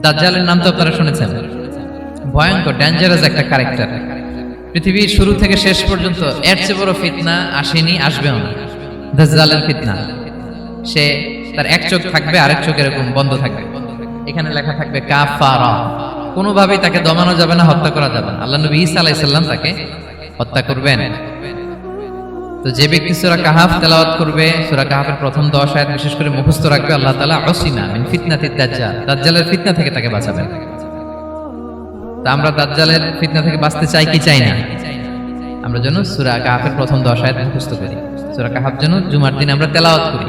দাজ্জালের নাম তো আপনারা শুনেছেন, ভয়ঙ্কর ডেঞ্জারাস একটা ক্যারেক্টার। পৃথিবীর শুরু থেকে শেষ পর্যন্ত এর চেয়ে বড় ফিতনা আসেনি, আসবেও না। দাজ্জালের ফিতনা, সে তার এক চোখ থাকবে, আরেক চোখ এরকম বন্ধ থাকবে, এখানে লেখা থাকবে কাফারা। কোনোভাবেই তাকে দমানো যাবে না, হত্যা করা যাবে না। আল্লাহ নবী ঈসা আলাইহিস সালাম তাকে হত্যা করবেন। তো যে ব্যক্তি সূরা কাহাফ তেলাওয়াত করবে, সূরা কাহাফের প্রথম 10 আয়াত বিশেষ করে মুখস্থ রাখবে, আল্লাহ তাআলা উসিমা মিন ফিতনাতিদ দাজ্জাল, দাজ্জালের ফিতনা থেকে তাকে বাঁচাবেন। তা আমরা দাজ্জালের ফিতনা থেকে বাঁচতে চাই কি চাই না? আমরা যেন সূরা কাহাফের প্রথম 10 আয়াত মুখস্থ করি, সূরা কাহাফ যেন জুমার দিন আমরা তেলাওয়াত করি।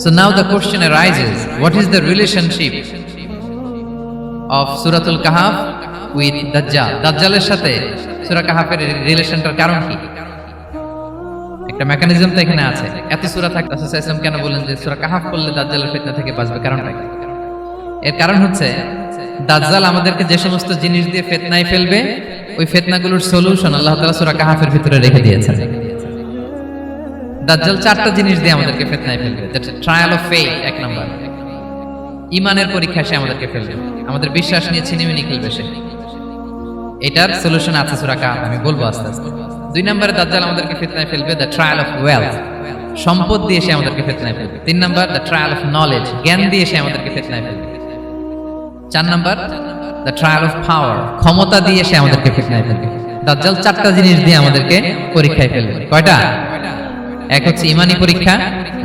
So now the question arises, what is the relationship of Suratul Kahf with Dajjal? দাজ্জালের সাথে সূরা কাহাফের রিলেশনটার কারণ কি? একটা মেকানিজম তো এখানে আছে। এত সূরা থাকতে রাসূল সাল্লাল্লাহু আলাইহি ওয়াসাল্লাম কেন বলেন যে সূরা কাহাফ পড়লে দাজ্জালের ফিতনা থেকে বাঁচবে? কারণটা কি? এর কারণ হচ্ছে দাজ্জাল আমাদেরকে যে সমস্ত জিনিস দিয়ে ফিতনায় ফেলবে, ওই ফিতনাগুলোর সলিউশন আল্লাহ তাআলা সূরা কাহাফের ভিতরে রেখে দিয়েছেন। দাজ্জাল 4টা জিনিস দিয়ে আমাদেরকে ফিতনায় ফেলবে। দ্যাটস ট্রায়াল অফ ফেথ, এক নাম্বার। ঈমানের পরীক্ষা সে আমাদেরকে ফেলবে, আমাদের বিশ্বাস নিয়ে ছিনিমিনি খেলবে সে। এটার সলিউশন আছে সূরা কাহাফ, আমি বলবো আস্তে আস্তে। 2 নম্বরে দাজ্জাল আমাদেরকে ফিতনায় ফেলবে, দ্য ট্রায়াল অফ ওয়েলথ, সম্পদ দিয়ে সে আমাদেরকে ফিতনায় ফেলবে। 3 নম্বর দ্য ট্রায়াল অফ নলেজ, জ্ঞান দিয়ে সে আমাদেরকে ফিতনায় ফেলবে। 4 নম্বর দ্য ট্রায়াল অফ পাওয়ার, ক্ষমতা দিয়ে সে আমাদেরকে ফিতনায় ফেলবে। দাজ্জাল 4টা জিনিস দিয়ে আমাদেরকে পরীক্ষায় ফেলবে। কয়টা? এক হচ্ছে ইমানি পরীক্ষা,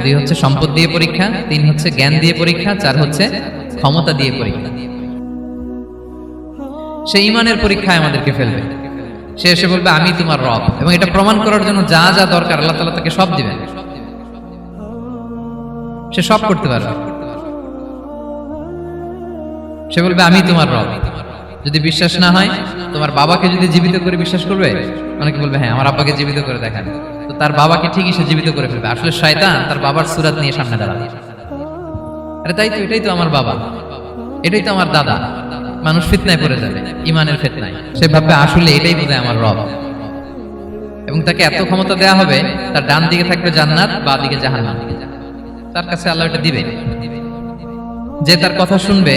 2 হচ্ছে সম্পদ দিয়ে পরীক্ষা, 3 হচ্ছে জ্ঞান দিয়ে পরীক্ষা, 4 হচ্ছে ক্ষমতা দিয়ে পরীক্ষা। সে ইমানের পরীক্ষায় আমাদেরকে ফেলবে। সে এসে বলবে আমি তোমার রব, এবং এটা প্রমাণ করার জন্য যা যা দরকার আল্লাহ তাআলা তাকে সব দিবেন, সে সব করতে পারবে। সে বলবে আমি তোমার রব। যদি বিশ্বাস না হয়, তোমার বাবাকে যদি জীবিত করে বিশ্বাস করবে? অনেকে বলবে হ্যাঁ আমার আব্বাকে জীবিত করে দেখান। তো তার বাবাকে ঠিকই সে জীবিত করে ফেলবে। আসলে শয়তান তার বাবার সুরাত নিয়ে সামনে দাঁড়াবে, আরে তাই তো, এটাই তো আমার বাবা, এটাই তো আমার দাদা। মানুষ ফিতনায় পড়ে যাবে, ইমানের ফিতনায়। সে ভাববে আসলে এটাই বোধহয় আমার রব, এবং তাকে এত ক্ষমতা দেয়া হবে, তার ডান দিকে থাকবে জান্নাত, বাঁ দিকে জাহান্নাম। তার কাছে আল্লাহ এটা দিবে। যে তার কথা শুনবে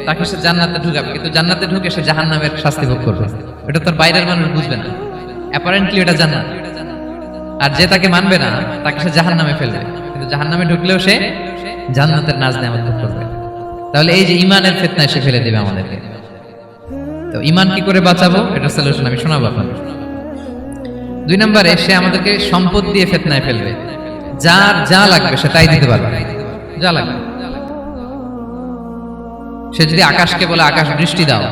তাকে সে জান্নাতে ঢুকাবে, কিন্তু জান্নাতে ঢুকে সে জাহান্নামের শাস্তি ভোগ করবে। এটা তার বাইরের মানুষ বুঝবে না, অ্যাপারেন্টলি এটা জান্নাত। আর যে তাকে মানবে না তাকে সে জাহান্নামে ফেলবে, কিন্তু জাহান্নামে ঢুকলেও সে জান্নাতের নাজ নেয়ামত ভোগ করবে। তাহলে এই যে ইমানের ফিতনায় সে ফেলে দিবে আমাদেরকে। তো ইমান কি করে বাঁচাবো, এটা সলিউশন আমি শোনাবো আপনাদের। 2 নম্বরে সে আমাদেরকে সম্পদ দিয়ে ফিতনায় ফেলবে। যার যা লাগবে সে তাই দিতে পারবে, যা লাগবে। সে যদি আকাশকে বলে আকাশ বৃষ্টি দাও,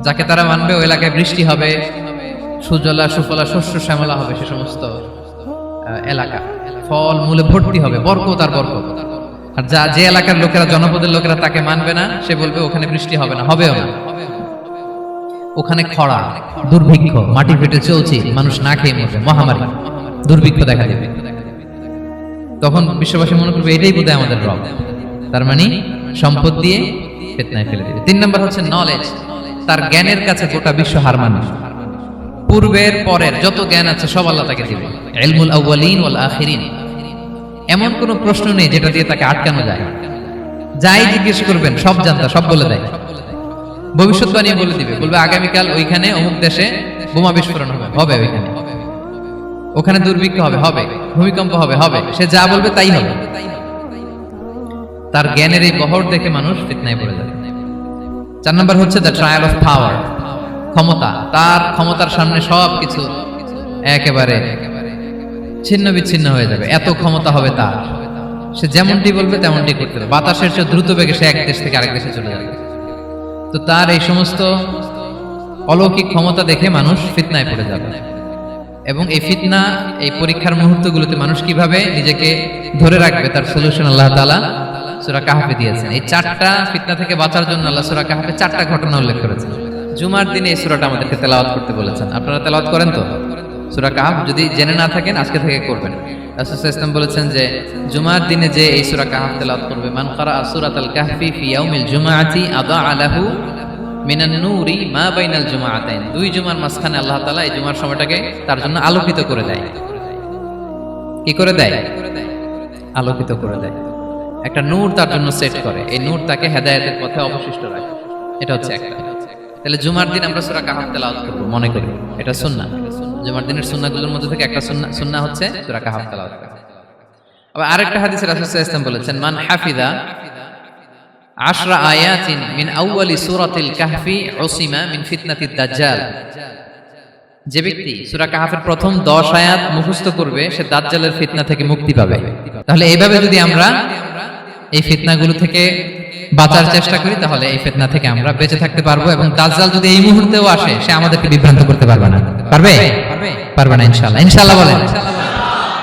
যাকে তারা মানবে ওই এলাকায় বৃষ্টি হবে, সুজলা সুফলা শস্য শ্যামলা হবে সে সমস্ত এলাকা, ফল মূলে ভর্তি হবে, বরকত আর বরকত। আর যে এলাকার লোকেরা, জনপদের লোকেরা তাকে মানবে না, সে বলবে ওখানে বৃষ্টি হবে না, হবেও না, ওখানে খরা, দুর্ভিক্ষ, মাটি ফেটে চলছে, মানুষ না খেয়ে মরবে, মহামারী, দুর্ভিক্ষ দেখা দেবে। তখন বিশ্ববাসী মনে করবে এটাই বোধহয় আমাদের রব। তার মানে সম্পদ দিয়ে ফিতনায় ফেলে দিবে। 3 নম্বর হচ্ছে নলেজ, তার জ্ঞানের কাছে গোটা বিশ্ব হার মানবে। পূর্বের পরের যত জ্ঞান আছে সব আল্লাহ তাকে দিবে। ইলমুল আউয়ালিন ওয়াল আখিরিন, এমন কোন প্রশ্ন নেই যেটা দিয়ে তাকে আটকানো যায়। যাই জিজ্ঞেস করবেন সব জানতা, সব বলে দেয়। ভবিষ্যৎবাণী বলে দিবে, বলবে আগামীকাল ওইখানে অমুক দেশে বোমা বিস্ফোরণ হবে, হবে ওইখানে, ওখানে দুর্ভিক্ষ হবে, হবে, ভূমিকম্প হবে, হবে। সে যা বলবে তাই হবে। তার জ্ঞানের এই বহর দেখে মানুষ ফিতনায় পড়ে যাবে। 4 নম্বর হচ্ছে দ্য ট্রায়াল অফ পাওয়ার, ক্ষমতা। তার ক্ষমতার সামনে সবকিছু একেবারে ছিন্ন বিচ্ছিন্ন হয়ে যাবে, এত ক্ষমতা হবে তার। সে যেমনটি বলবে তেমনটি করতে হবে। বাতাসের চেয়ে দ্রুত বেগে সে এক দেশ থেকে আরেক দেশে চলে যাবে। তো তার এই সমস্ত অলৌকিক ক্ষমতা দেখে মানুষ ফিতনায় পড়ে যাবে। এবং এই ফিতনা, এই পরীক্ষার মুহূর্তগুলোতে মানুষ কিভাবে নিজেকে ধরে রাখবে তার সলিউশন আল্লাহ তাআলা সূরা কাহফে দিয়েছেন। এই 4টা ফিতনা থেকে বাঁচার জন্য আল্লাহ সূরা কাহফে 4টা ঘটনা উল্লেখ করেছেন। জুমার দিনে এই সূরাটা আমাদেরকে তেলাওয়াত করতে বলেছেন। আপনারা তেলাওয়াত করেন তো সূরা কাহফ? যদি জেনে না থাকেন আজকে থেকে করবেন। রাসূল সাল্লাল্লাহু আলাইহি ওয়াসাল্লাম বলেছেন যে জুমার দিনে যে এই সূরা কাহফ তেলাওয়াত করবে, মান ক্বারা সূরাতাল কাহফি ফি ইয়াউমিল জুমআতি আদাআ লাহু মিনান নূরি মা বাইনাল জুমআতাইন। 2 জুমার মাঝখানে আল্লাহ তাআলা এই জুমার সময়টাকে তার জন্য আলোকিত করে দেয়। কি করে দেয়? আলোকিত করে দেয়। একটা নূর তার জন্য সেট করে, এই নূর তাকে হেদায়েতের পথে অবশিষ্ট রাখে। এটা হচ্ছে একটা। তাহলে জুমার দিন আমরা সূরা কাহাফ তেলাওয়াত করব, মনে করি এটা সুন্নাহ। জুমার দিনের সুন্নাহগুলোর মধ্যে থেকে একটা সুন্নাহ হচ্ছে সূরা কাহাফ তেলাওয়াত করা। আবার আরেকটা হাদিসে রাসূল সাল্লাল্লাহু আলাইহি ওয়াসাল্লাম বলেছেন, মান হাফিযা 10 আয়াতিন মিন আউয়ালি সূরাতিল কাহফি উসিমা মিন ফিতনাতিদ দাজ্জাল। যে ব্যক্তি সূরা কাহাফের প্রথম 10 আয়াত মুখস্থ করবে সে দাজ্জালের ফিতনা থেকে মুক্তি পাবে। তাহলে এইভাবে যদি আমরা এই ফিতনাগুলো থেকে বাঁচার চেষ্টা করি তাহলে এই ফিতনা থেকে আমরা বেঁচে থাকতে পারবো, এবং দাজ্জাল যদি এই মুহূর্তেও আসে সে আমাদেরকে বিভ্রান্ত করতে পারবে না। পারবে না ইনশাআল্লাহ। ইনশাআল্লাহ বলেন।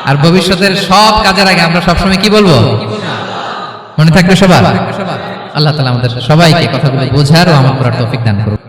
আর ভবিষ্যতের সব কাজের আগে আমরা সবসময় কি বলবো? মনে থাকবে সবার? আল্লাহ তাআলা আমাদের সবাইকে কথাগুলো বোঝার ও আমল করার তৌফিক দান করুন।